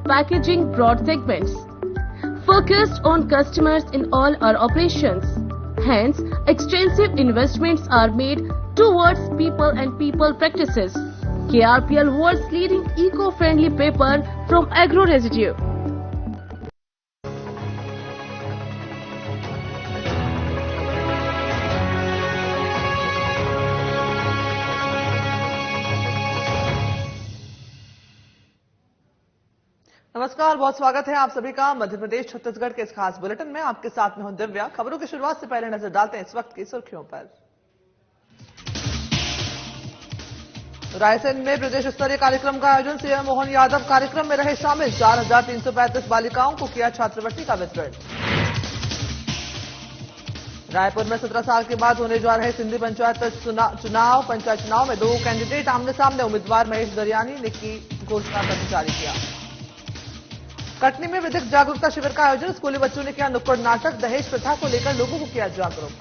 packaging broad segments, focused on customers in all our operations. Hence, extensive investments are made towards people and people practices. KRPL world's leading eco-friendly paper from agro residue. नमस्कार, बहुत स्वागत है आप सभी का मध्य प्रदेश छत्तीसगढ़ के इस खास बुलेटिन में। आपके साथ में हूं दिव्या। खबरों की शुरुआत से पहले नजर डालते हैं इस वक्त की सुर्खियों पर। रायसेन में प्रदेश स्तरीय कार्यक्रम का आयोजन। सीएम मोहन यादव कार्यक्रम में रहे शामिल। 4,335 बालिकाओं को किया छात्रवृत्ति का वितरण। रायपुर में 17 साल के बाद होने जा रहे सिंधी पंचायत चुनाव। पंचायत चुनाव में 2 कैंडिडेट आमने सामने। उम्मीदवार महेश दरियानी ने की घोषणा पत्र जारी किया। कटनी में विधिक जागरूकता शिविर का आयोजन। स्कूली बच्चों ने किया नुक्कड़ नाटक। दहेज प्रथा को लेकर लोगों को किया जागरूक।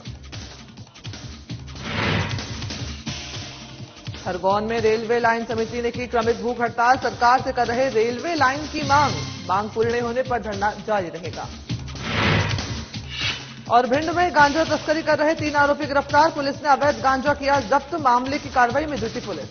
खरगोन में रेलवे लाइन समिति ने की क्रमिक भूख हड़ताल। सरकार से कर रहे रेलवे लाइन की मांग पूरी नहीं होने पर धरना जारी रहेगा। और भिंड में गांजा तस्करी कर रहे 3 आरोपी गिरफ्तार। पुलिस ने अवैध गांजा किया जब्त। मामले की कार्रवाई में जुटी पुलिस।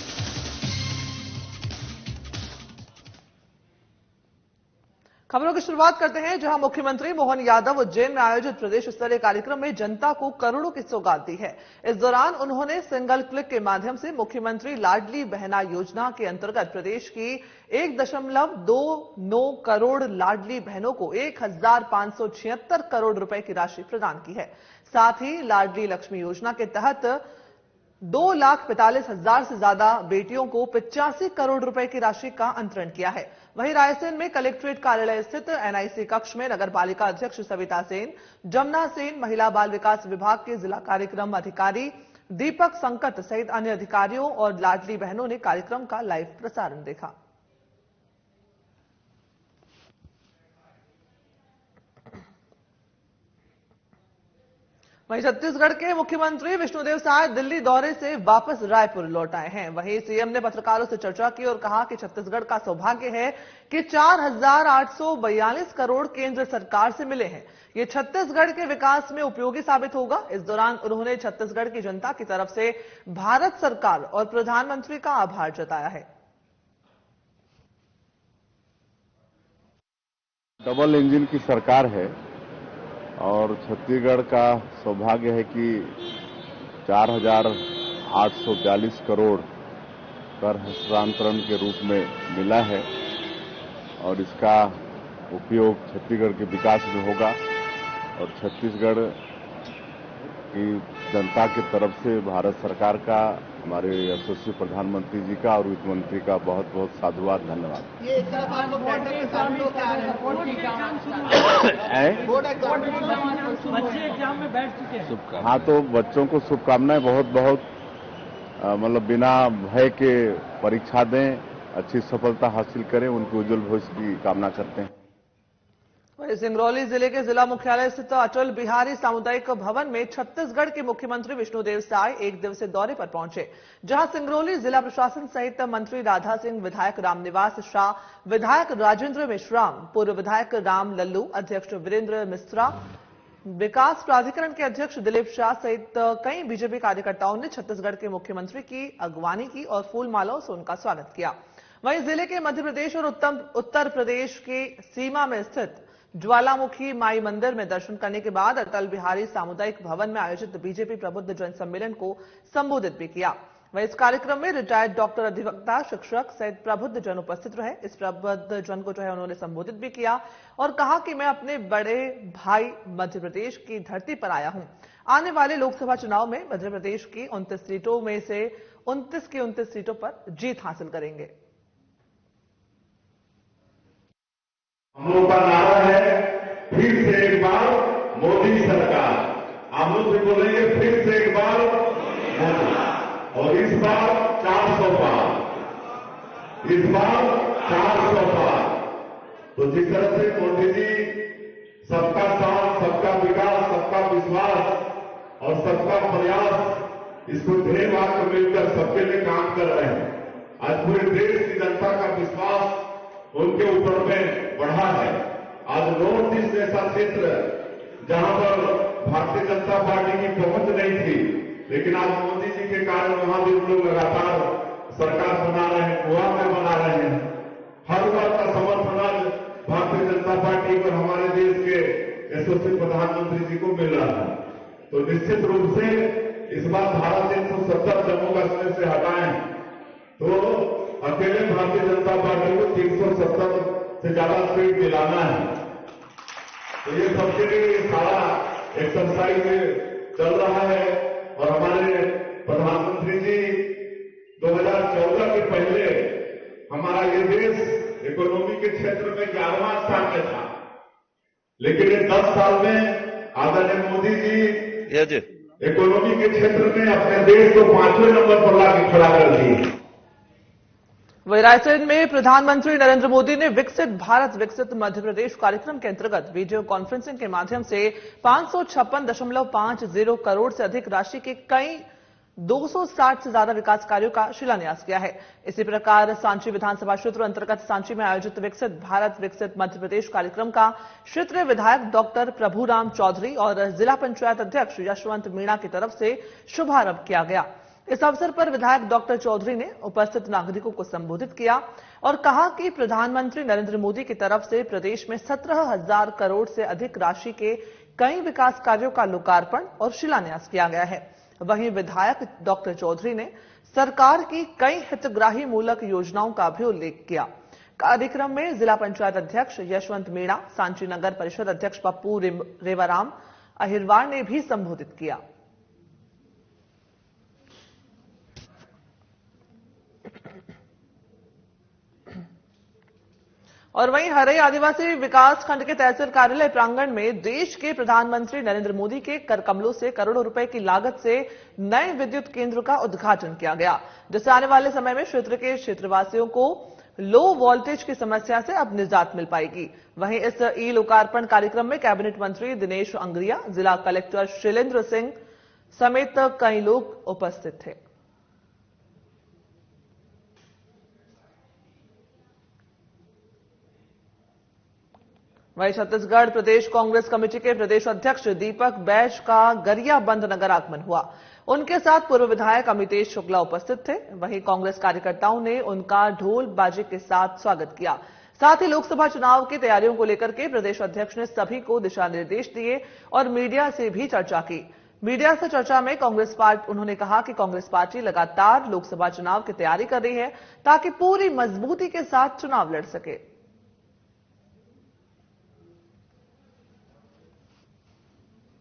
खबरों की शुरुआत करते हैं, जहां मुख्यमंत्री मोहन यादव उज्जैन में आयोजित प्रदेश स्तरीय कार्यक्रम में जनता को करोड़ों की सौगात दी है। इस दौरान उन्होंने सिंगल क्लिक के माध्यम से मुख्यमंत्री लाडली बहना योजना के अंतर्गत प्रदेश की 1.29 करोड़ लाडली बहनों को 1,576 करोड़ रुपए की राशि प्रदान की है। साथ ही लाडली लक्ष्मी योजना के तहत 2,45,000 से ज्यादा बेटियों को 85 करोड़ रुपए की राशि का अंतरण किया है। वहीं रायसेन में कलेक्ट्रेट कार्यालय स्थित एनआईसी कक्ष में नगर पालिका अध्यक्ष सविता सेन, जमुना सेन, महिला बाल विकास विभाग के जिला कार्यक्रम अधिकारी दीपक संकट सहित अन्य अधिकारियों और लाडली बहनों ने कार्यक्रम का लाइव प्रसारण देखा। वहीं छत्तीसगढ़ के मुख्यमंत्री विष्णुदेव साय दिल्ली दौरे से वापस रायपुर लौट आए हैं। वहीं सीएम ने पत्रकारों से चर्चा की और कहा कि छत्तीसगढ़ का सौभाग्य है कि 4,842 करोड़ केंद्र सरकार से मिले हैं। ये छत्तीसगढ़ के विकास में उपयोगी साबित होगा। इस दौरान उन्होंने छत्तीसगढ़ की जनता की तरफ से भारत सरकार और प्रधानमंत्री का आभार जताया है। डबल इंजन की सरकार है और छत्तीसगढ़ का सौभाग्य है कि 4,842 करोड़ कर हस्तांतरण के रूप में मिला है और इसका उपयोग छत्तीसगढ़ के विकास में होगा और छत्तीसगढ़ की जनता की तरफ से भारत सरकार का, हमारे यशस्वी प्रधानमंत्री जी का और वित्त मंत्री का बहुत बहुत साधुवाद, धन्यवाद। बच्चे एग्जाम में बैठ चुके हैं। हाँ, तो बच्चों को शुभकामनाएं बहुत बहुत, मतलब बिना भय के परीक्षा दें, अच्छी सफलता हासिल करें, उनके उज्जवल भविष्य की कामना करते हैं। सिंगरौली जिले के जिला मुख्यालय स्थित अटल बिहारी सामुदायिक भवन में छत्तीसगढ़ के मुख्यमंत्री विष्णुदेव साय 1 दिवसीय दौरे पर पहुंचे, जहां सिंगरौली जिला प्रशासन सहित मंत्री राधा सिंह, विधायक रामनिवास शाह, विधायक राजेंद्र मेश्राम, पूर्व विधायक राम लल्लू, अध्यक्ष वीरेंद्र मिश्रा, विकास प्राधिकरण के अध्यक्ष दिलीप शाह सहित कई बीजेपी कार्यकर्ताओं ने छत्तीसगढ़ के मुख्यमंत्री की अगवानी की और फूल मालाओं से उनका स्वागत किया। वहीं जिले के मध्य प्रदेश और उत्तर प्रदेश की सीमा में स्थित ज्वालामुखी माई मंदिर में दर्शन करने के बाद अटल बिहारी सामुदायिक भवन में आयोजित बीजेपी प्रबुद्ध जन सम्मेलन को संबोधित भी किया। वहीं इस कार्यक्रम में रिटायर्ड डॉक्टर, अधिवक्ता, शिक्षक सहित प्रबुद्ध जन उपस्थित रहे। इस प्रबुद्ध जन को उन्होंने संबोधित भी किया और कहा कि मैं अपने बड़े भाई मध्य प्रदेश की धरती पर आया हूं। आने वाले लोकसभा चुनाव में मध्य प्रदेश की 29 सीटों में से 29 की 29 सीटों पर जीत हासिल करेंगे। हम लोग का नारा है फिर से एक बार मोदी सरकार। हम लोग भी बोलेंगे फिर से एक बार मोदी, और इस बार 400 पार, इस बार 400 पार। तो जिस तरह से मोदी जी सबका साथ, सबका विकास, सबका विश्वास और सबका प्रयास, इसको ध्येय वाक्य मिलकर सबके लिए काम कर रहे हैं। आज पूरे देश की जनता का विश्वास उनके ऊपर में ऐसा क्षेत्र जहां पर भारतीय जनता पार्टी की पहुंच नहीं थी, लेकिन आज मोदी जी के कारण वहां भी हम लोग लगातार सरकार बना रहे हैं, गोवा में बना रहे हैं। हर वर्ग का समर्थन आज भारतीय जनता पार्टी और हमारे देश के यशस्वी प्रधानमंत्री जी को मिल रहा है। तो निश्चित रूप से इस बार धारा 370 जम्मू कश्मीर से हटाएं तो अकेले भारतीय जनता पार्टी को 370 से ज्यादा सीट दिलाना है। तो ये सबके लिए सारा एक्सरसाइज चल रहा है और हमारे प्रधानमंत्री जी 2014 के पहले हमारा ये देश इकोनॉमी के क्षेत्र में 11वां स्थान में था, लेकिन ये 10 साल में आदरणीय मोदी जी इकोनॉमी के क्षेत्र में अपने देश को 5वें नंबर पर लाके खड़ा कर दिए। वही रायसेन में प्रधानमंत्री नरेंद्र मोदी ने विकसित भारत विकसित मध्य प्रदेश कार्यक्रम के अंतर्गत वीडियो कॉन्फ्रेंसिंग के माध्यम से 556.50 करोड़ से अधिक राशि के कई 260 से ज्यादा विकास कार्यों का शिलान्यास किया है। इसी प्रकार सांची विधानसभा क्षेत्र अंतर्गत सांची में आयोजित विकसित भारत विकसित मध्य प्रदेश कार्यक्रम का क्षेत्रीय विधायक डॉक्टर प्रभुराम चौधरी और जिला पंचायत अध्यक्ष यशवंत मीणा की तरफ से शुभारंभ किया गया। इस अवसर पर विधायक डॉक्टर चौधरी ने उपस्थित नागरिकों को संबोधित किया और कहा कि प्रधानमंत्री नरेंद्र मोदी की तरफ से प्रदेश में 17,000 करोड़ से अधिक राशि के कई विकास कार्यों का लोकार्पण और शिलान्यास किया गया है। वहीं विधायक डॉक्टर चौधरी ने सरकार की कई हितग्राही मूलक योजनाओं का भी उल्लेख किया। कार्यक्रम में जिला पंचायत अध्यक्ष यशवंत मीणा, सांची नगर परिषद अध्यक्ष पप्पू रेवाराम अहिरवार ने भी संबोधित किया। और वहीं हरई आदिवासी विकास खंड के तहसील कार्यालय प्रांगण में देश के प्रधानमंत्री नरेंद्र मोदी के कर कमलों से करोड़ों रुपए की लागत से नए विद्युत केंद्र का उद्घाटन किया गया, जिससे आने वाले समय में क्षेत्र के क्षेत्रवासियों को लो वोल्टेज की समस्या से अब निजात मिल पाएगी। वहीं इस ई लोकार्पण कार्यक्रम में कैबिनेट मंत्री दिनेश अंगरिया, जिला कलेक्टर शैलेंद्र सिंह समेत कई लोग उपस्थित थे। वहीं छत्तीसगढ़ प्रदेश कांग्रेस कमेटी के प्रदेश अध्यक्ष दीपक बैज का गरियाबंद नगर आगमन हुआ। उनके साथ पूर्व विधायक अमितेश शुक्ला उपस्थित थे। वहीं कांग्रेस कार्यकर्ताओं ने उनका ढोल बाजे के साथ स्वागत किया। साथ ही लोकसभा चुनाव की तैयारियों को लेकर के प्रदेश अध्यक्ष ने सभी को दिशा निर्देश दिए और मीडिया से भी चर्चा की। मीडिया से चर्चा में उन्होंने कहा कि कांग्रेस पार्टी लगातार लोकसभा चुनाव की तैयारी कर रही है ताकि पूरी मजबूती के साथ चुनाव लड़ सके।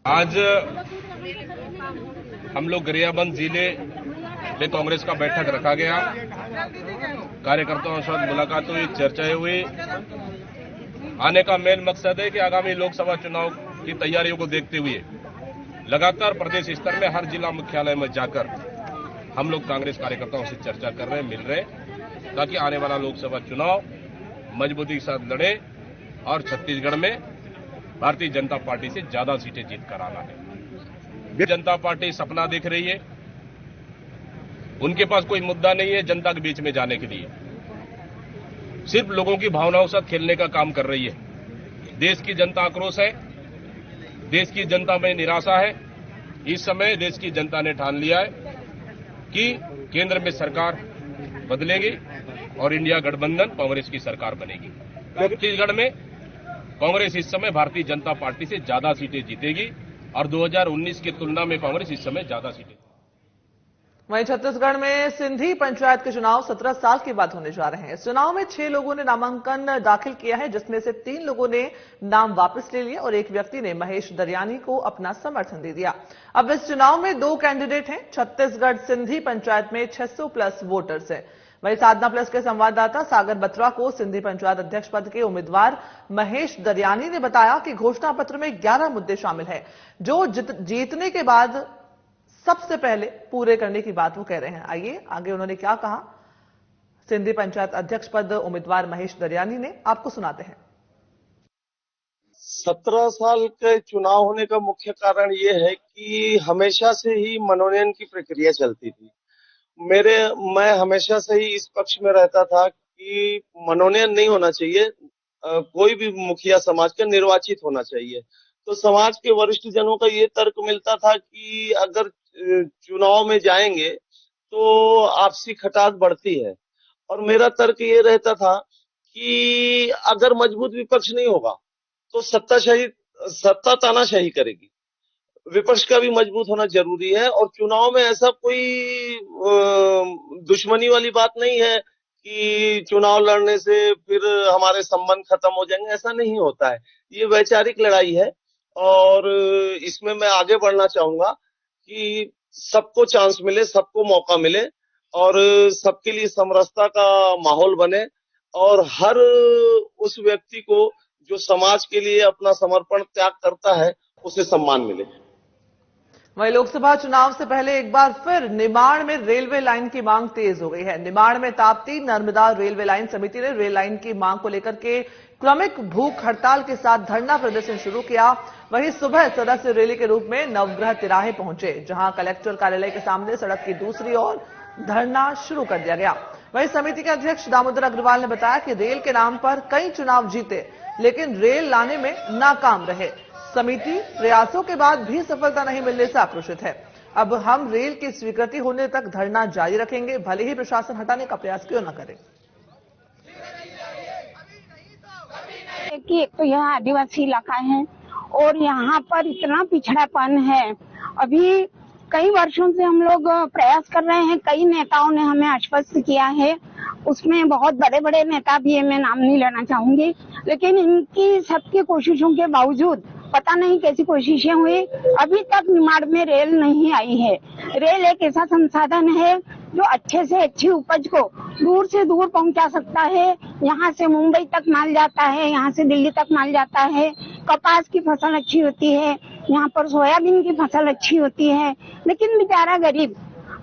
आज हम लोग गरियाबंद जिले में कांग्रेस का बैठक रखा गया। कार्यकर्ताओं के साथ मुलाकात हुई, चर्चाएं हुई। आने का मेन मकसद है कि आगामी लोकसभा चुनाव की तैयारियों को देखते हुए लगातार प्रदेश स्तर में हर जिला मुख्यालय में जाकर हम लोग कांग्रेस कार्यकर्ताओं से चर्चा कर रहे हैं, मिल रहे हैं, ताकि आने वाला लोकसभा चुनाव मजबूती के साथ लड़े और छत्तीसगढ़ में भारतीय जनता पार्टी से ज्यादा सीटें जीत कर आना है। जनता पार्टी सपना देख रही है, उनके पास कोई मुद्दा नहीं है जनता के बीच में जाने के लिए, सिर्फ लोगों की भावनाओं के साथ खेलने का काम कर रही है। देश की जनता आक्रोश है, देश की जनता में निराशा है। इस समय देश की जनता ने ठान लिया है कि केंद्र में सरकार बदलेगी और इंडिया गठबंधन कांग्रेस की सरकार बनेगी। छत्तीसगढ़ में कांग्रेस इस समय भारतीय जनता पार्टी से ज्यादा सीटें जीतेगी और 2019 की तुलना में कांग्रेस इस समय ज्यादा सीटें। वहीं छत्तीसगढ़ में सिंधी पंचायत के चुनाव 17 साल के बाद होने जा रहे हैं। इस चुनाव में 6 लोगों ने नामांकन दाखिल किया है, जिसमें से 3 लोगों ने नाम वापस ले लिया और एक व्यक्ति ने महेश दरियानी को अपना समर्थन दे दिया। अब इस चुनाव में 2 कैंडिडेट हैं। छत्तीसगढ़ सिंधी पंचायत में 600 प्लस वोटर्स हैं। वहीं साधना प्लस के संवाददाता सागर बत्रा को सिंधी पंचायत अध्यक्ष पद के उम्मीदवार महेश दरियानी ने बताया कि घोषणा पत्र में 11 मुद्दे शामिल हैं, जो जीतने के बाद सबसे पहले पूरे करने की बात वो कह रहे हैं। आइए आगे उन्होंने क्या कहा सिंधी पंचायत अध्यक्ष पद उम्मीदवार महेश दरियानी ने, आपको सुनाते हैं। 17 साल के चुनाव होने का मुख्य कारण ये है कि हमेशा से ही मनोनयन की प्रक्रिया चलती थी। मैं हमेशा से ही इस पक्ष में रहता था कि मनोनयन नहीं होना चाहिए, कोई भी मुखिया समाज का निर्वाचित होना चाहिए। तो समाज के वरिष्ठ जनों का ये तर्क मिलता था कि अगर चुनाव में जाएंगे तो आपसी खटास बढ़ती है, और मेरा तर्क ये रहता था कि अगर मजबूत विपक्ष नहीं होगा तो सत्ता तानाशाही करेगी। विपक्ष का भी मजबूत होना जरूरी है, और चुनाव में ऐसा कोई दुश्मनी वाली बात नहीं है कि चुनाव लड़ने से फिर हमारे संबंध खत्म हो जाएंगे, ऐसा नहीं होता है। ये वैचारिक लड़ाई है, और इसमें मैं आगे बढ़ना चाहूंगा कि सबको चांस मिले, सबको मौका मिले, और सबके लिए समरसता का माहौल बने, और हर उस व्यक्ति को जो समाज के लिए अपना समर्पण त्याग करता है उसे सम्मान मिले। वहीं लोकसभा चुनाव से पहले एक बार फिर निमाड़ में रेलवे लाइन की मांग तेज हो गई है। निमाड़ में ताप्ती नर्मदा रेलवे लाइन समिति ने रेल लाइन की मांग को लेकर के क्रमिक भूख हड़ताल के साथ धरना प्रदर्शन शुरू किया। वहीं सुबह सदस्य रैली के रूप में नवग्रह तिराहे पहुंचे, जहां कलेक्टर कार्यालय के सामने सड़क की दूसरी ओर धरना शुरू कर दिया गया। वहीं समिति के अध्यक्ष दामोदर अग्रवाल ने बताया कि रेल के नाम पर कई चुनाव जीते, लेकिन रेल लाने में नाकाम रहे। समिति प्रयासों के बाद भी सफलता नहीं मिलने से आक्रोशित है। अब हम रेल की स्वीकृति होने तक धरना जारी रखेंगे, भले ही प्रशासन हटाने का प्रयास क्यों न करे। कि एक तो यह आदिवासी इलाका है और यहाँ पर इतना पिछड़ापन है। अभी कई वर्षों से हम लोग प्रयास कर रहे हैं, कई नेताओं ने हमें आश्वस्त किया है, उसमें बहुत बड़े बड़े नेता भी है, मैं नाम नहीं लेना चाहूंगी, लेकिन इनकी सबकी कोशिशों के बावजूद पता नहीं कैसी कोशिशें हुई, अभी तक निमाड़ में रेल नहीं आई है। रेल एक ऐसा संसाधन है जो अच्छे से अच्छी उपज को दूर से दूर पहुंचा सकता है। यहाँ से मुंबई तक माल जाता है, यहाँ से दिल्ली तक माल जाता है। कपास की फसल अच्छी होती है, यहाँ पर सोयाबीन की फसल अच्छी होती है, लेकिन बेचारा गरीब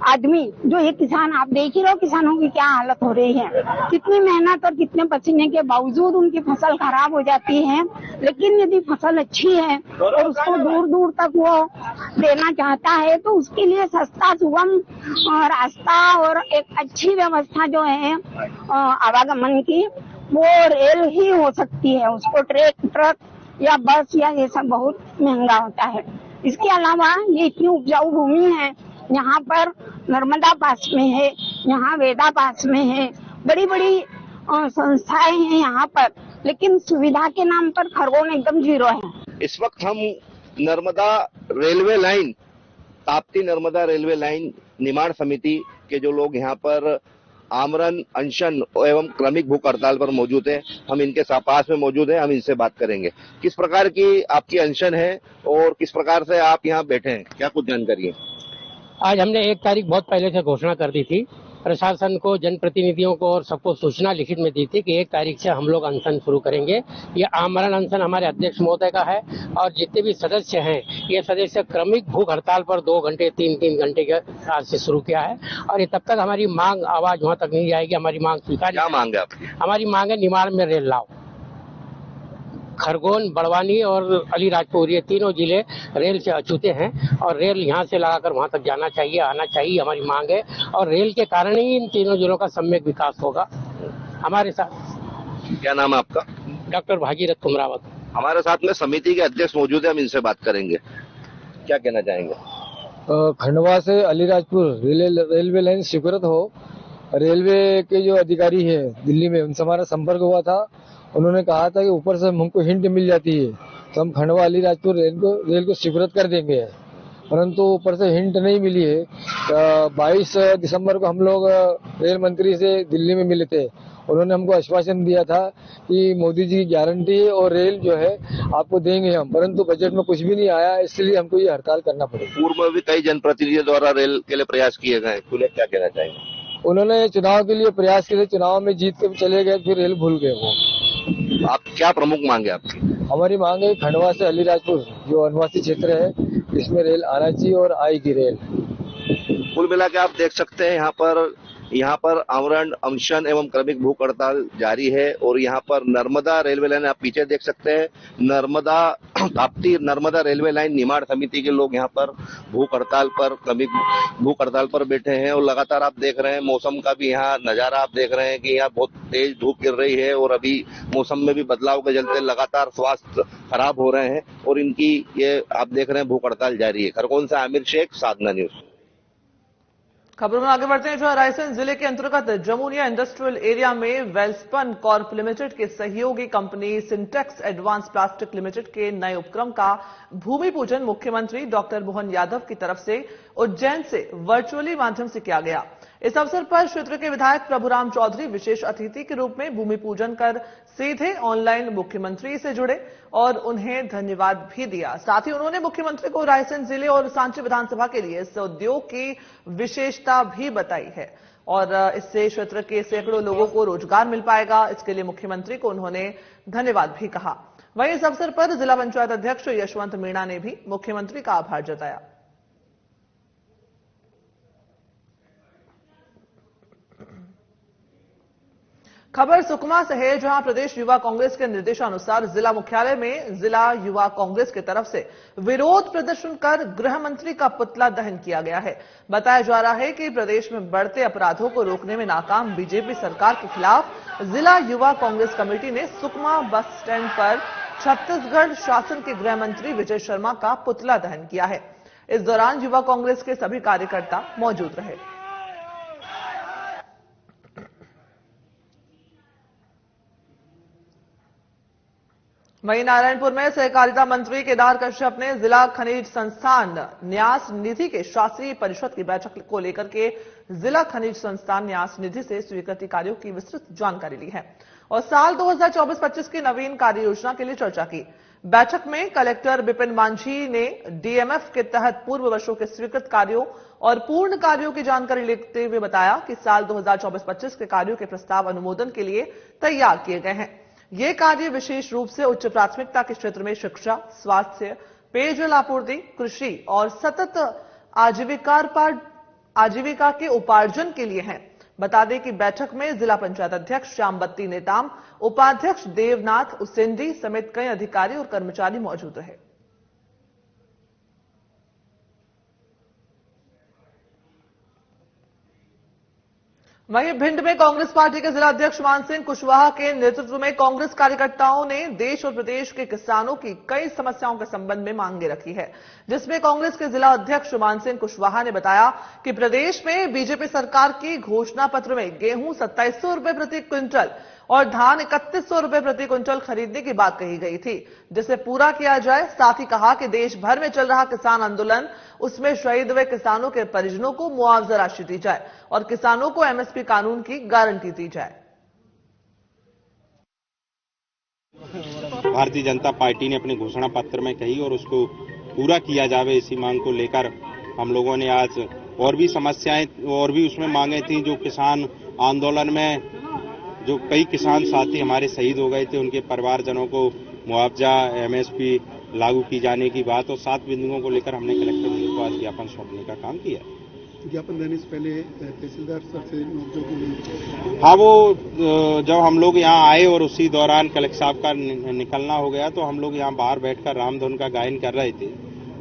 आदमी जो ये किसान, आप देख ही रहो किसानों की क्या हालत हो रही है। कितनी मेहनत और कितने पसीने के बावजूद उनकी फसल खराब हो जाती है। लेकिन यदि फसल अच्छी है और उसको दूर दूर तक वो देना चाहता है तो उसके लिए सस्ता सुगम रास्ता और एक अच्छी व्यवस्था जो है आवागमन की, वो रेल ही हो सकती है। उसको ट्रक या बस या ये सब बहुत महंगा होता है। इसके अलावा ये इतनी उपजाऊ भूमि है, यहाँ पर नर्मदा पास में है, यहाँ वेदा पास में है, बड़ी बड़ी संस्थाएं हैं यहाँ पर, लेकिन सुविधा के नाम पर खरगोन एकदम जीरो है। इस वक्त हम Narmada railway line, Tapti Narmada railway line Nimar समिति के जो लोग यहाँ पर आमरण, अनशन एवं क्रमिक भूख हड़ताल पर मौजूद है, हम इनके पास में मौजूद है, हम इनसे बात करेंगे। किस प्रकार की आपकी अनशन है और किस प्रकार से आप यहाँ बैठे हैं, क्या कुछ जानकारी है? आज हमने 1 तारीख बहुत पहले से घोषणा कर दी थी, प्रशासन को, जनप्रतिनिधियों को और सबको सूचना लिखित में दी थी कि 1 तारीख से हम लोग अनशन शुरू करेंगे। ये आमरण अनशन हमारे अध्यक्ष महोदय का है, और जितने भी सदस्य हैं ये सदस्य क्रमिक भूख हड़ताल पर 2 घंटे 3 घंटे के आज से शुरू किया है, और ये तब तक हमारी मांग, आवाज वहां तक नहीं जाएगी, हमारी मांग स्वीकार। क्या मांग है आपकी? हमारी मांग है निमाड़ में रेल लाओ। खरगोन, बड़वानी और अलीराजपुर ये तीनों जिले रेल से अछूते हैं, और रेल यहाँ से लगाकर वहाँ तक जाना चाहिए, आना चाहिए, हमारी मांग है। और रेल के कारण ही इन तीनों जिलों का सम्यक विकास होगा। हमारे साथ क्या नाम है आपका? डॉक्टर भागीरथ कुमरावत। हमारे साथ में समिति के अध्यक्ष मौजूद है, हम इनसे बात करेंगे। क्या कहना चाहेंगे? खंडवा से अलीराजपुर रेलवे लाइन स्वीकृत हो। रेलवे के जो अधिकारी है दिल्ली में, उनसे हमारा संपर्क हुआ था। उन्होंने कहा था कि ऊपर से हमको हिंट मिल जाती है तो हम खंडवा अलीराजपुर रेल को स्वीकृत कर देंगे, परंतु ऊपर से हिंट नहीं मिली है। 22 दिसंबर को हम लोग रेल मंत्री से दिल्ली में मिले थे, उन्होंने हमको आश्वासन दिया था कि मोदी जी की गारंटी है और रेल जो है आपको देंगे हम, परंतु बजट में कुछ भी नहीं आया, इसलिए हमको ये हड़ताल करना पड़ेगा। पूर्व में भी कई जनप्रतिनिधियों द्वारा रेल के लिए प्रयास किए गए, क्या कहना चाहेंगे? उन्होंने चुनाव के लिए प्रयास किए, चुनाव में जीत के चले गए, फिर रेल भूल गए वो। आप क्या प्रमुख मांगे आपकी? हमारी मांग है खंडवा से अलीराजपुर जो वनवासी क्षेत्र है, इसमें रेल आना चाहिए और आएगी रेल। कुल मिला के आप देख सकते हैं यहाँ पर यहाँ पर आमरण अनशन एवं क्रमिक भूख हड़ताल जारी है और यहाँ पर नर्मदा रेलवे लाइन आप पीछे देख सकते हैं, ताप्ती नर्मदा रेलवे लाइन निर्माण समिति के लोग यहाँ पर भूख हड़ताल पर क्रमिक भूख हड़ताल पर बैठे हैं और लगातार आप देख रहे हैं मौसम का भी यहाँ नजारा आप देख रहे हैं कि यहाँ बहुत तेज धूप गिर रही है और अभी मौसम में भी बदलाव के चलते लगातार स्वास्थ्य खराब हो रहे हैं और इनकी ये आप देख रहे हैं भूख हड़ताल जारी है। खरगोन से आमिर शेख, साधना न्यूज। खबरों में आगे बढ़ते हैं। जो रायसेन जिले के अंतर्गत जमुनिया इंडस्ट्रियल एरिया में वेल्सपन कॉर्प लिमिटेड के सहयोगी company Sintex advance plastic limited के नए उपक्रम का भूमि पूजन मुख्यमंत्री डॉक्टर मोहन यादव की तरफ से उज्जैन से वर्चुअली माध्यम से किया गया। इस अवसर पर क्षेत्र के विधायक प्रभुराम चौधरी विशेष अतिथि के रूप में भूमि पूजन कर सीधे ऑनलाइन मुख्यमंत्री से जुड़े और उन्हें धन्यवाद भी दिया। साथ ही उन्होंने मुख्यमंत्री को रायसेन जिले और सांची विधानसभा के लिए इस उद्योग की विशेषता भी बताई है और इससे क्षेत्र के सैकड़ों लोगों को रोजगार मिल पाएगा। इसके लिए मुख्यमंत्री को उन्होंने धन्यवाद भी कहा। वहीं इस अवसर पर जिला पंचायत अध्यक्ष यशवंत मीणा ने भी मुख्यमंत्री का आभार जताया। खबर सुकमा से है, जहां प्रदेश युवा कांग्रेस के निर्देशानुसार जिला मुख्यालय में जिला युवा कांग्रेस की तरफ से विरोध प्रदर्शन कर गृह मंत्री का पुतला दहन किया गया है। बताया जा रहा है कि प्रदेश में बढ़ते अपराधों को रोकने में नाकाम बीजेपी सरकार के खिलाफ जिला युवा कांग्रेस कमेटी ने सुकमा बस स्टैंड पर छत्तीसगढ़ शासन के गृह मंत्री विजय शर्मा का पुतला दहन किया है। इस दौरान युवा कांग्रेस के सभी कार्यकर्ता मौजूद रहे। वहीं नारायणपुर में सहकारिता मंत्री केदार कश्यप ने जिला खनिज संस्थान न्यास निधि के शासी परिषद की बैठक को लेकर के जिला खनिज संस्थान न्यास निधि से स्वीकृति कार्यों की विस्तृत जानकारी ली है और साल 2024-25 की नवीन कार्य योजना के लिए चर्चा की। बैठक में कलेक्टर विपिन मांझी ने डीएमएफ के तहत पूर्व वर्षों के स्वीकृत कार्यों और पूर्ण कार्यों की जानकारी लेते हुए बताया कि साल 2024-25 के कार्यों के प्रस्ताव अनुमोदन के लिए तैयार किए गए हैं। ये कार्य विशेष रूप से उच्च प्राथमिकता के क्षेत्र में शिक्षा, स्वास्थ्य, पेयजल आपूर्ति, कृषि और सतत आजीविका के उपार्जन के लिए हैं। बता दें कि बैठक में जिला पंचायत अध्यक्ष श्यामबत्ती नेताम, उपाध्यक्ष देवनाथ उसेंडी समेत कई अधिकारी और कर्मचारी मौजूद रहे। वहीं भिंड में कांग्रेस पार्टी के जिला अध्यक्ष मान सिंह कुशवाहा के नेतृत्व में कांग्रेस कार्यकर्ताओं ने देश और प्रदेश के किसानों की कई समस्याओं के संबंध में मांगे रखी है, जिसमें कांग्रेस के जिला अध्यक्ष मान सिंह कुशवाहा ने बताया कि प्रदेश में बीजेपी सरकार की घोषणा पत्र में गेहूं 2700 रुपए प्रति क्विंटल और धान 3100 रुपए प्रति क्विंटल खरीदने की बात कही गई थी, जिसे पूरा किया जाए। साथ ही कहा कि देश भर में चल रहा किसान आंदोलन, उसमें शहीद हुए किसानों के परिजनों को मुआवजा राशि दी जाए और किसानों को एमएसपी कानून की गारंटी दी जाए। भारतीय जनता पार्टी ने अपने घोषणा पत्र में कही और उसको पूरा किया जावे, इसी मांग को लेकर हम लोगों ने आज और भी समस्याएं और भी उसमें मांगे थी। जो किसान आंदोलन में जो कई किसान साथी हमारे शहीद हो गए थे, उनके परिवारजनों को मुआवजा, एमएसपी लागू की जाने की बात और 7 बिंदुओं को लेकर हमने कलेक्टर जी को आज ज्ञापन सौंपने का काम किया। ज्ञापन देने से पहले तहसीलदार सर से नोक। हाँ, वो जब हम लोग यहाँ आए और उसी दौरान कलेक्टर साहब का निकलना हो गया तो हम लोग यहाँ बाहर बैठकर रामधुन का गायन कर रहे थे।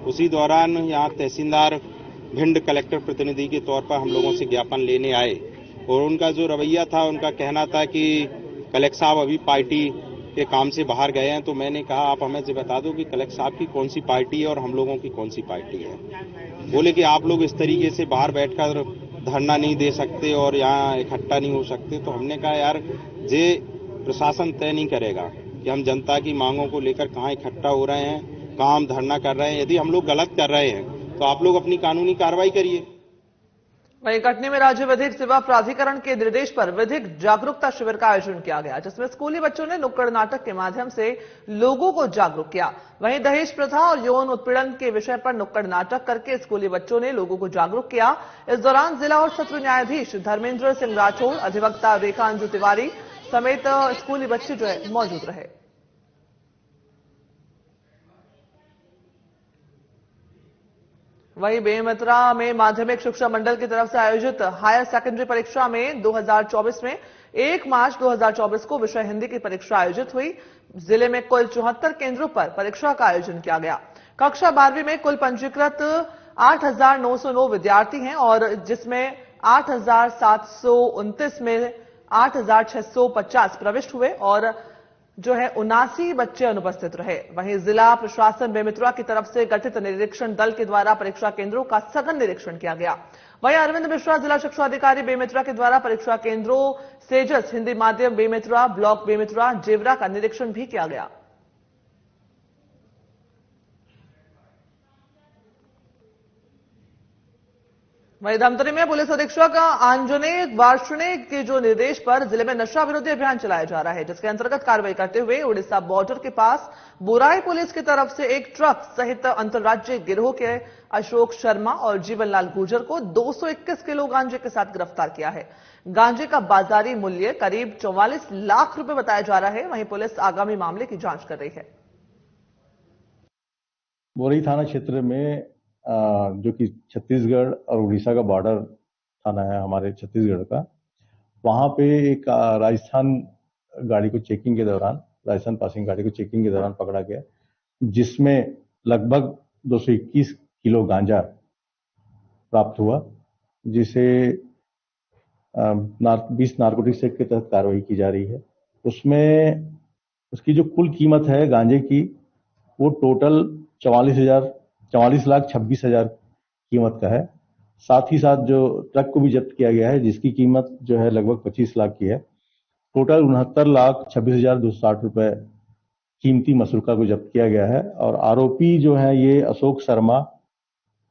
उसी दौरान यहाँ तहसीलदार भिंड कलेक्टर प्रतिनिधि के तौर पर हम लोगों से ज्ञापन लेने आए और उनका जो रवैया था, उनका कहना था कि कलेक्टर साहब अभी पार्टी के काम से बाहर गए हैं। तो मैंने कहा आप हमें से बता दो कि कलेक्टर साहब की कौन सी पार्टी है और हम लोगों की कौन सी पार्टी है। बोले कि आप लोग इस तरीके से बाहर बैठकर धरना नहीं दे सकते और यहाँ इकट्ठा नहीं हो सकते। तो हमने कहा यार, ये प्रशासन तय नहीं करेगा कि हम जनता की मांगों को लेकर कहाँ इकट्ठा हो रहे हैं, कहाँ हम धरना कर रहे हैं। यदि हम लोग गलत कर रहे हैं तो आप लोग अपनी कानूनी कार्रवाई करिए। वहीं कटनी में राज्य विधिक सेवा प्राधिकरण के निर्देश पर विधिक जागरूकता शिविर का आयोजन किया गया, जिसमें स्कूली बच्चों ने नुक्कड़ नाटक के माध्यम से लोगों को जागरूक किया। वहीं दहेज प्रथा और यौन उत्पीड़न के विषय पर नुक्कड़ नाटक करके स्कूली बच्चों ने लोगों को जागरूक किया। इस दौरान जिला और सत्र न्यायाधीश धर्मेंद्र सिंह राठौड़, अधिवक्ता रेखा अंजू तिवारी समेत स्कूली बच्चे जो है मौजूद रहे। वहीं बेमेतरा में माध्यमिक शिक्षा मंडल की तरफ से आयोजित हायर सेकेंडरी परीक्षा में 2024 में 1 मार्च 2024 को विषय हिंदी की परीक्षा आयोजित हुई। जिले में कुल 74 केंद्रों पर परीक्षा का आयोजन किया गया। कक्षा 12वीं में कुल पंजीकृत 8,909 विद्यार्थी हैं और जिसमें 8,729 में 8,650 प्रविष्ट हुए और 79 बच्चे अनुपस्थित रहे। वहीं जिला प्रशासन बेमेतरा की तरफ से गठित निरीक्षण दल के द्वारा परीक्षा केंद्रों का सघन निरीक्षण किया गया। वहीं अरविंद मिश्रा जिला शिक्षा अधिकारी बेमेतरा के द्वारा परीक्षा केंद्रों सेजस हिंदी माध्यम बेमेतरा, ब्लॉक बेमेतरा, जेवरा का निरीक्षण भी किया गया। वहीं धमतरी में पुलिस अधीक्षक आंजनेय वार्ष्णेय के जो निर्देश पर जिले में नशा विरोधी अभियान चलाया जा रहा है, जिसके अंतर्गत कार्रवाई करते हुए उड़ीसा बॉर्डर के पास बुराई पुलिस की तरफ से एक ट्रक सहित अंतर्राज्यीय गिरोह के अशोक शर्मा और जीवनलाल गुर्जर को 221 किलो गांजे के साथ गिरफ्तार किया है। गांजे का बाजारी मूल्य करीब 44 लाख रुपए बताया जा रहा है। वहीं पुलिस आगामी मामले की जांच कर रही है। बोरई थाना क्षेत्र में जो कि छत्तीसगढ़ और उड़ीसा का बॉर्डर थाना है हमारे छत्तीसगढ़ का, वहां पे एक राजस्थान गाड़ी को चेकिंग के दौरान, राजस्थान पासिंग गाड़ी को चेकिंग के दौरान पकड़ा गया, जिसमें लगभग 221 किलो गांजा प्राप्त हुआ, जिसे 20 नारकोटिक्स एक्ट के तहत कार्रवाई की जा रही है। उसमें उसकी जो कुल कीमत है गांजे की, वो टोटल 44,26,000 कीमत का है। साथ ही साथ जो ट्रक को भी जब्त किया गया है, जिसकी कीमत जो है लगभग 25 लाख की है। टोटल 69,26,260 रुपए कीमती मसरूका को जब्त किया गया है। और आरोपी जो है ये अशोक शर्मा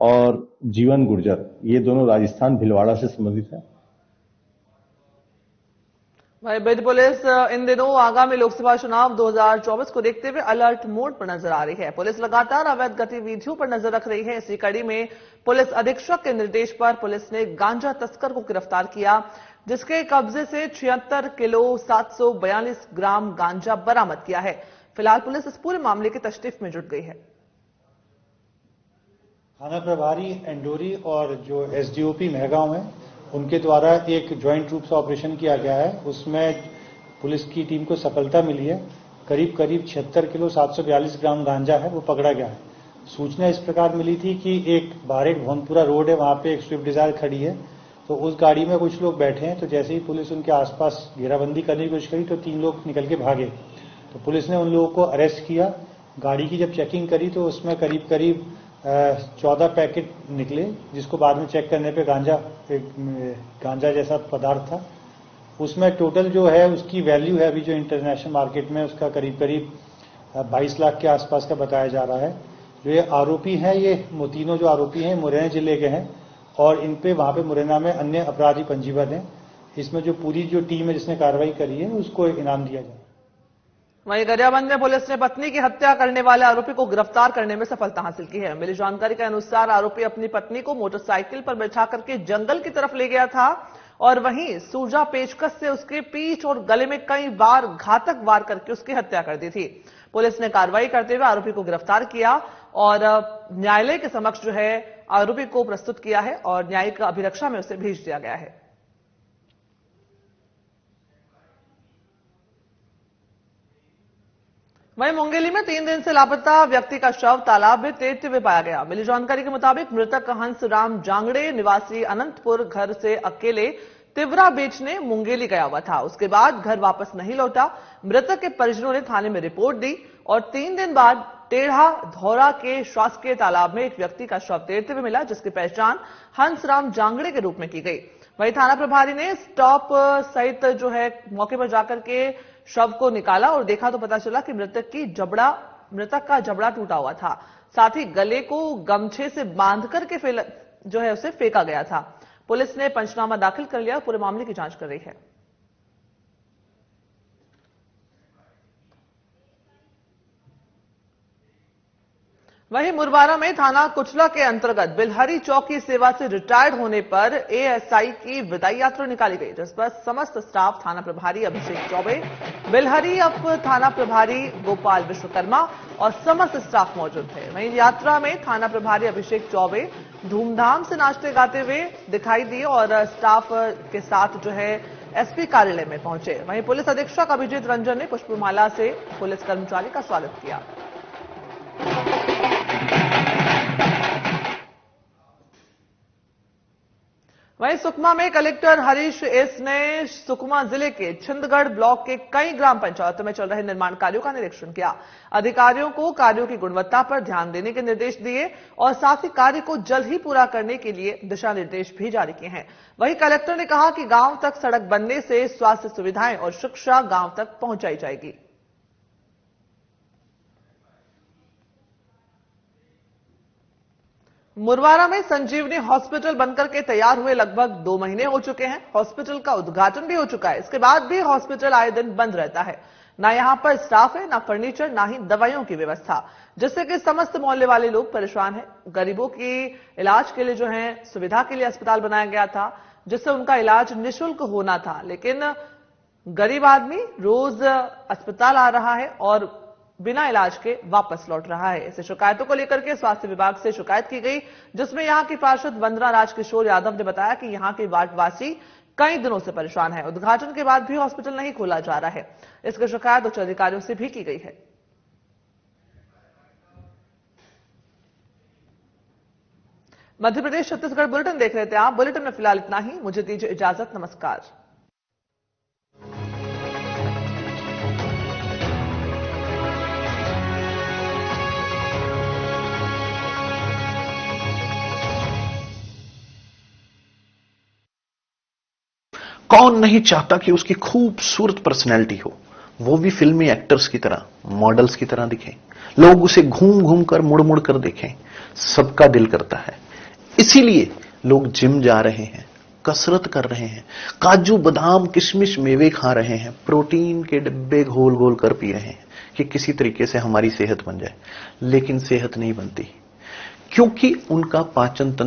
और जीवन गुर्जर, ये दोनों राजस्थान भिलवाड़ा से संबंधित है। वहीं भिंड पुलिस इन दिनों आगामी लोकसभा चुनाव 2024 को देखते हुए अलर्ट मोड पर नजर आ रही है। पुलिस लगातार अवैध गतिविधियों पर नजर रख रही है। इसी कड़ी में पुलिस अधीक्षक के निर्देश पर पुलिस ने गांजा तस्कर को गिरफ्तार किया, जिसके कब्जे से 76 किलो 742 ग्राम गांजा बरामद किया है। फिलहाल पुलिस इस पूरे मामले की तफ्तीश में जुट गई है। थाना प्रभारी एंडोरी और जो एसडीओपी महगांव है, उनके द्वारा एक ज्वाइंट रूप से ऑपरेशन किया गया है। उसमें पुलिस की टीम को सफलता मिली है। करीब 76 किलो 742 ग्राम गांजा है, वो पकड़ा गया है। सूचना इस प्रकार मिली थी कि एक बारेड भोनपुरा रोड है, वहां पे एक स्विफ्ट डिजायर खड़ी है, तो उस गाड़ी में कुछ लोग बैठे हैं। तो जैसे ही पुलिस उनके आसपास घेराबंदी करने की कोशिश करी तो 3 लोग निकल के भागे। तो पुलिस ने उन लोगों को अरेस्ट किया। गाड़ी की जब चेकिंग करी तो उसमें करीब 14 पैकेट निकले, जिसको बाद में चेक करने पे गांजा जैसा पदार्थ था। उसमें टोटल जो है उसकी वैल्यू है अभी जो इंटरनेशनल मार्केट में उसका करीब 22 लाख के आसपास का बताया जा रहा है। जो ये आरोपी हैं, ये तीनों जो आरोपी हैं मुरैना जिले के हैं और इन पे वहां पे मुरैना में अन्य अपराधी पंजीबद्ध हैं। इसमें जो पूरी जो टीम है जिसने कार्रवाई करी है उसको इनाम दिया जाए। वहीं गरियाबंद में पुलिस ने पत्नी की हत्या करने वाले आरोपी को गिरफ्तार करने में सफलता हासिल की है। मिली जानकारी के अनुसार आरोपी अपनी पत्नी को मोटरसाइकिल पर बैठा करके जंगल की तरफ ले गया था और वहीं सूजा पेचकस से उसके पीठ और गले में कई बार घातक वार करके उसकी हत्या कर दी थी। पुलिस ने कार्रवाई करते हुए आरोपी को गिरफ्तार किया और न्यायालय के समक्ष जो है आरोपी को प्रस्तुत किया है और न्यायिक अभिरक्षा में उसे भेज दिया गया है। वहीं मुंगेली में 3 दिन से लापता व्यक्ति का शव तालाब में तैरते हुए पाया गया। मिली जानकारी के मुताबिक मृतक हंसराम जांगड़े निवासी अनंतपुर घर से अकेले तिवरा बेचने मुंगेली गया हुआ था। उसके बाद घर वापस नहीं लौटा। मृतक के परिजनों ने थाने में रिपोर्ट दी और 3 दिन बाद टेढ़ा धौरा के शासकीय तालाब में एक व्यक्ति का शव तैरते हुए मिला, जिसकी पहचान हंसराम जांगड़े के रूप में की गई। वहीं थाना प्रभारी ने स्टॉप सहित जो है मौके पर जाकर के शव को निकाला और देखा तो पता चला कि मृतक का जबड़ा टूटा हुआ था। साथ ही गले को गमछे से बांध करके जो है उसे फेंका गया था। पुलिस ने पंचनामा दाखिल कर लिया, पूरे मामले की जांच कर रही है। वहीं मुरबारा में थाना कुचला के अंतर्गत बिलहरी चौकी सेवा से रिटायर्ड होने पर एएसआई की विदाई यात्रा निकाली गई, जिस पर समस्त स्टाफ, थाना प्रभारी अभिषेक चौबे, बिलहरी अप थाना प्रभारी गोपाल विश्वकर्मा और समस्त स्टाफ मौजूद थे। वहीं यात्रा में थाना प्रभारी अभिषेक चौबे, धूमधाम से नाचते गाते हुए दिखाई दिए और स्टाफ के साथ जो है एसपी कार्यालय में पहुंचे। वहीं पुलिस अधीक्षक अभिजीत रंजन ने पुष्पमाला से पुलिस कर्मचारी का स्वागत किया। वहीं सुकमा में कलेक्टर हरीश एस ने सुकमा जिले के छिंदगढ़ ब्लॉक के कई ग्राम पंचायतों में चल रहे निर्माण कार्यों का निरीक्षण किया। अधिकारियों को कार्यों की गुणवत्ता पर ध्यान देने के निर्देश दिए और साथ ही कार्य को जल्द ही पूरा करने के लिए दिशा निर्देश भी जारी किए हैं। वहीं कलेक्टर ने कहा कि गांव तक सड़क बनने से स्वास्थ्य सुविधाएं और शिक्षा गांव तक पहुंचाई जाएगी। मुरवारा में संजीवनी हॉस्पिटल बनकर के तैयार हुए लगभग 2 महीने हो चुके हैं। हॉस्पिटल का उद्घाटन भी हो चुका है। इसके बाद भी हॉस्पिटल आए दिन बंद रहता है। ना यहां पर स्टाफ है, ना फर्नीचर, ना ही दवाइयों की व्यवस्था, जिससे कि समस्त मोहल्ले वाले लोग परेशान हैं। गरीबों की इलाज के लिए जो है सुविधा के लिए अस्पताल बनाया गया था, जिससे उनका इलाज निःशुल्क होना था, लेकिन गरीब आदमी रोज अस्पताल आ रहा है और बिना इलाज के वापस लौट रहा है। ऐसे शिकायतों को लेकर के स्वास्थ्य विभाग से शिकायत की गई, जिसमें यहां की पार्षद वंदना राजकिशोर यादव ने बताया कि यहां के वार्डवासी कई दिनों से परेशान है। उद्घाटन के बाद भी हॉस्पिटल नहीं खोला जा रहा है। इसकी शिकायत उच्च अधिकारियों से भी की गई है। मध्य प्रदेश छत्तीसगढ़ बुलेटिन देख रहे थे आप। बुलेटिन में फिलहाल इतना ही। मुझे दीजिए इजाजत। नमस्कार। कौन नहीं चाहता कि उसकी खूबसूरत पर्सनैलिटी हो, वो भी फिल्मी एक्टर्स की तरह, मॉडल्स की तरह दिखें, लोग उसे घूम घूम कर मुड़ मुड़ कर देखें। सबका दिल करता है। इसीलिए लोग जिम जा रहे हैं, कसरत कर रहे हैं, काजू बादाम किशमिश मेवे खा रहे हैं, प्रोटीन के डिब्बे घोल घोल कर पी रहे हैं कि किसी तरीके से हमारी सेहत बन जाए। लेकिन सेहत नहीं बनती, क्योंकि उनका पाचन तंत्र